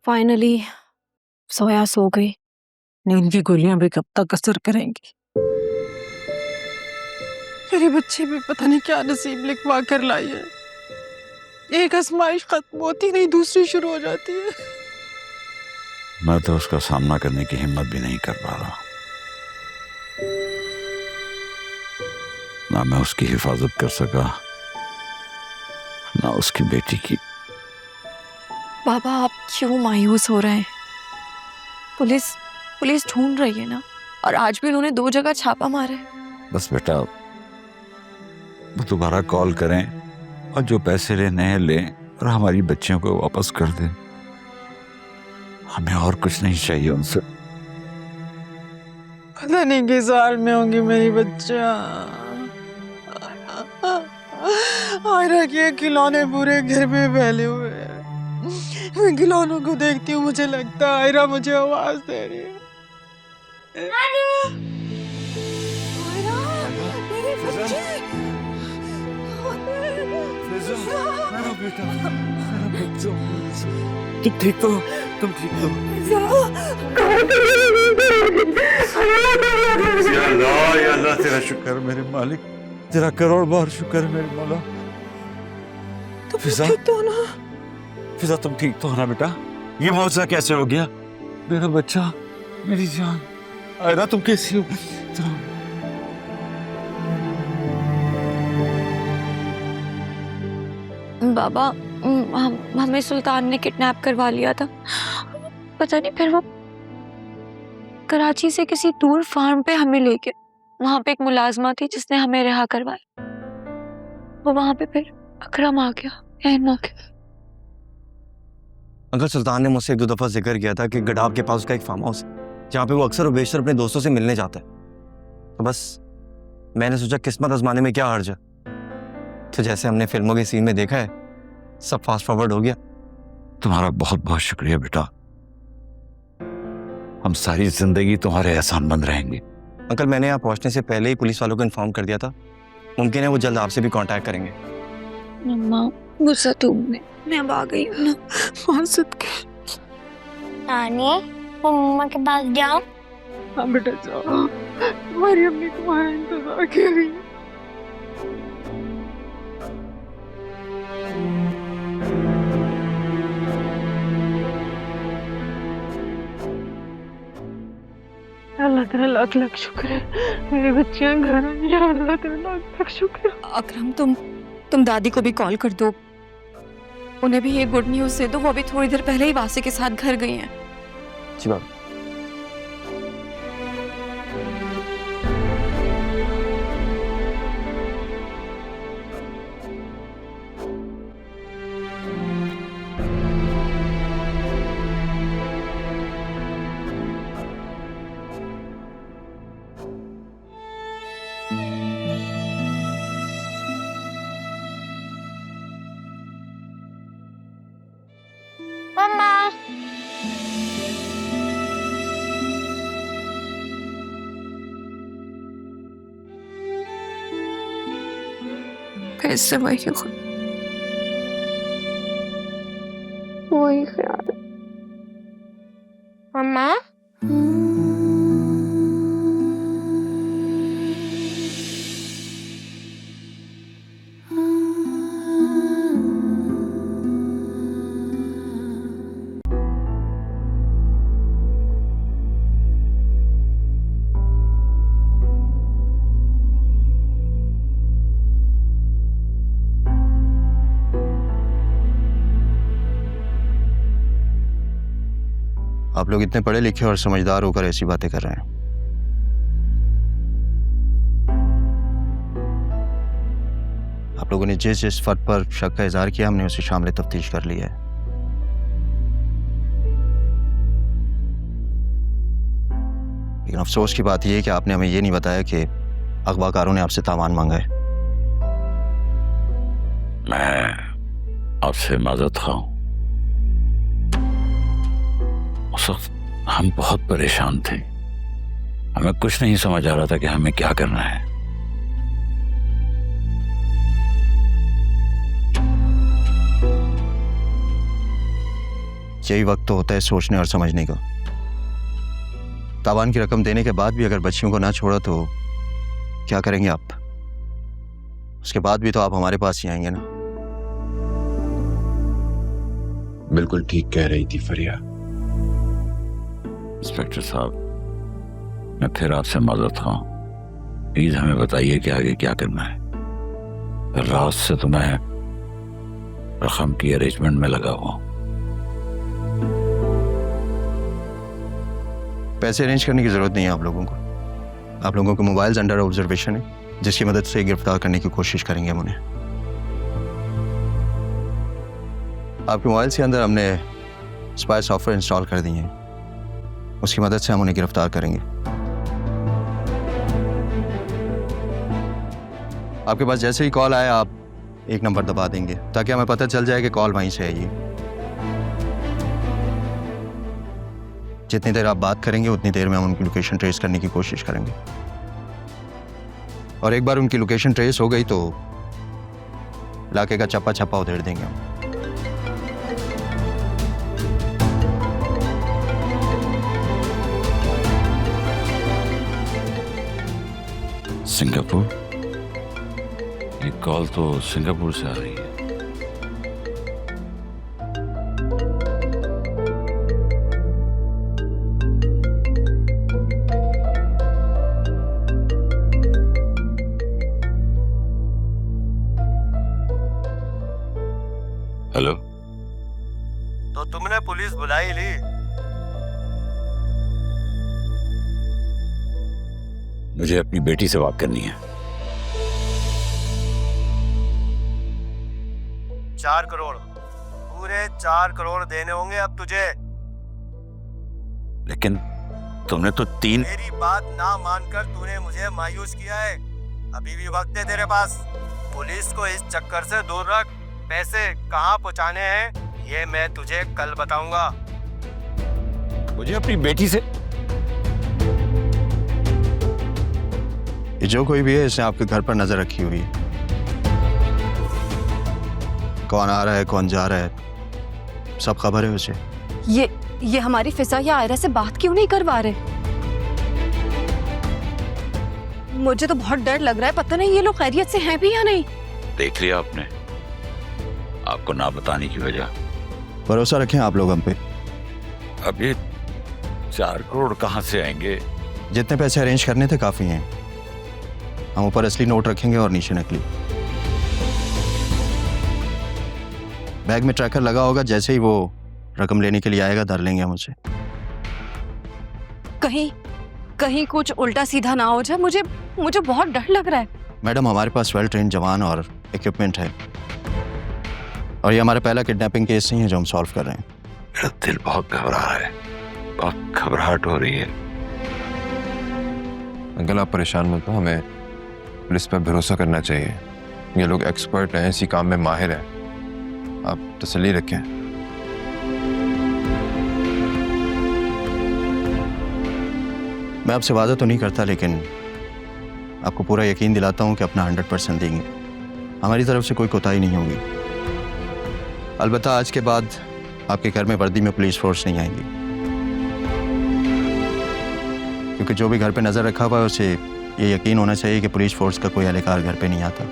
Finally सोया सो गई। नींद की गोलियां भी कब तक असर करेंगी। मेरी बच्ची भी पता नहीं क्या नसीब लिखवा कर लाई है। एक आजमाइश खत्म होती नहीं, दूसरी शुरू हो जाती है। मैं तो उसका सामना करने की हिम्मत भी नहीं कर पा रहा। ना मैं उसकी हिफाजत कर सका, ना उसकी बेटी की। बाबा आप क्यों मायूस हो रहे हैं? पुलिस पुलिस ढूंढ रही है ना, और आज भी उन्होंने 2 जगह छापा मारा है। बस बेटा, वो दोबारा कॉल करें और जो पैसे लेने हैं ले, और हमारी बच्चियों को वापस कर दें। हमें और कुछ नहीं चाहिए उनसे। पता नहीं किस हाल में होंगी मेरी बच्चियां। आयरा के खिलौने पूरे घर में फैले हुए हैं। मैं खिलौनों को देखती हूँ, मुझे लगता है आयरा मुझे आवाज दे रही है। आयरा, मेरी बच्ची। मेरा बेटा, मेरा बच्चा। तुम ठीक तो? तुम ठीक तो? या अल्लाह तेरा शुक्र मेरे मालिक, तेरा करोड़ बार शुक्र है मेरे मौला। फिजा, ठीक तो ना? फिजा तुम ठीक तो हो ना बेटा? ये मौजा कैसे हो गया? मेरा बच्चा, मेरी जान। आयरा तुम कैसी हो? बाबा हमें सुल्तान ने किडनैप करवा लिया था। पता नहीं फिर वो कराची से किसी दूर फार्म पे हमें लेके, वहां पे एक मुलाजमा थी जिसने हमें रिहा करवाया। वो वहां पे फिर अकरम आ गया एन मौके। अंकल सुल्तान ने मुझसे 1-2 दफा जिक्र किया था कि गडाब के पास उसका एक फार्म हाउस है जहाँ पे वो अक्सर और बेशतर अपने दोस्तों से मिलने जाता है। तो बस मैंने सोचा किस्मत आजमाने में क्या हर्ज है। तो जैसे हमने फिल्मों के सीन में देखा है, सब फास्ट फॉरवर्ड हो गया। तुम्हारा बहुत बहुत शुक्रिया बेटा। हम सारी जिंदगी तुम्हारे एहसान मंद रहेंगे। अंकल मैंने यहाँ पहुँचने से पहले ही पुलिस वालों को इन्फॉर्म कर दिया था। मुमकिन है वो जल्द आपसे भी कांटेक्ट करेंगे। मम्मा गुस्सा तुमने, मैं अब आ गई हूँ ना। मौसद के नानी, मम्मा के पास जाओ। हाँ बेटा जाओ, तुम्हारी अम्मी तुम्हारा इंतजार कर रही है। अल्लाह तेरा लाख लाख शुक्र है, मेरी बच्चियां घर आई हैं। अल्लाह तेरा लाख लाख शुक्र है। अकरम तुम दादी को भी कॉल कर दो, उन्हें भी ये गुड न्यूज़ दे दो। वो अभी थोड़ी देर पहले ही वासे के साथ घर गई हैं। जी बाबा। मम्मा, कैसे वही ख्याल। मम्मा, आप लोग इतने पढ़े लिखे और समझदार होकर ऐसी बातें कर रहे हैं। आप लोगों ने जिस जिस फर्द पर शक का इजहार किया, हमने उसे शामिल तफ्तीश कर लिया है। लेकिन अफसोस की बात यह है कि आपने हमें ये नहीं बताया कि अगवाकारों ने आपसे तावान मांगा है। मैं आपसे माजरत खाऊं। उस वक्त हम बहुत परेशान थे, हमें कुछ नहीं समझ आ रहा था कि हमें क्या करना है। यही वक्त तो होता है सोचने और समझने का। तावान की रकम देने के बाद भी अगर बच्चियों को ना छोड़ा तो क्या करेंगे आप? उसके बाद भी तो आप हमारे पास ही आएंगे ना। बिल्कुल ठीक कह रही थी फरिया। इंस्पेक्टर साहब, मैं फिर आपसे माजरत खां, प्लीज हमें बताइए कि आगे क्या करना है। रात से तो मैं रकम की अरेंजमेंट में लगा हुआ हूं। पैसे अरेंज करने की जरूरत नहीं है आप लोगों को। आप लोगों के मोबाइल्स अंडर ऑब्जर्वेशन है, जिसकी मदद से गिरफ्तार करने की कोशिश करेंगे हम उन्हें। आपके मोबाइल के अंदर हमने स्पाई सॉफ्टवेयर इंस्टॉल कर दिए हैं, उसकी मदद से हम उन्हें गिरफ्तार करेंगे। आपके पास जैसे ही कॉल आए आप एक नंबर दबा देंगे ताकि हमें पता चल जाए कि कॉल वहीं से है ये। जितनी देर आप बात करेंगे उतनी देर में हम उनकी लोकेशन ट्रेस करने की कोशिश करेंगे, और एक बार उनकी लोकेशन ट्रेस हो गई तो इलाके का चप्पा छप्पा उधेड़ देंगे हम। सिंगापुर? ये कॉल तो सिंगापुर से आ रही है। हेलो, तो तुमने पुलिस बुलाई ली? मुझे अपनी बेटी से बात करनी है। 4 करोड़, पूरे 4 करोड़ देने होंगे अब तुझे। लेकिन तुमने तो 3। मेरी बात ना मानकर तूने मुझे मायूस किया है। अभी भी वक्त है तेरे पास। पुलिस को इस चक्कर से दूर रख। पैसे कहाँ पहुँचाने हैं ये मैं तुझे कल बताऊंगा। मुझे अपनी बेटी से। ये जो कोई भी है इसने आपके घर पर नजर रखी हुई है। कौन आ रहा है कौन जा रहा है सब खबर है उसे। ये हमारी फिजा या आयरा से बात क्यों नहीं करवा रहे? मुझे तो बहुत डर लग रहा है, पता नहीं ये लोग खैरियत से हैं भी या नहीं। देख लिया आपने, आपको ना बताने की वजह। भरोसा रखें आप लोग हम पे। अब ये 4 करोड़ कहाँ से आएंगे? जितने पैसे अरेंज करने थे काफी हैं। हम ऊपर असली नोट रखेंगे और नीचे नकली। बैग में ट्रैकर लगा होगा, जैसे ही वो रकम लेने के लिए आएगा धर लेंगे हम उसे। कहीं कुछ उल्टा सीधा ना हो जाए, मुझे बहुत डर लग रहा है। मैडम हमारे पास वेल ट्रेन जवान और इक्विपमेंट है, और ये हमारा पहला किडनैपिंग केस नहीं है जो हम सॉल्व कर रहे हैं। मेरा दिल बहुत घबरा रहा है, बहुत घबराहट हो रही है। अंकल आप परेशान मत हो, हमें पुलिस पर भरोसा करना चाहिए। ये लोग एक्सपर्ट हैं, इसी काम में माहिर हैं। आप तसल्ली रखें। मैं आपसे वादा तो नहीं करता, लेकिन आपको पूरा यकीन दिलाता हूं कि अपना 100% देंगे। हमारी तरफ से कोई कोताही नहीं होगी। अलबत्ता आज के बाद आपके घर में वर्दी में पुलिस फोर्स नहीं आएंगी, क्योंकि जो भी घर पे नजर रखा हुआ है उसे ये यकीन होना चाहिए कि पुलिस फोर्स का कोई एहलकार घर पे नहीं आता।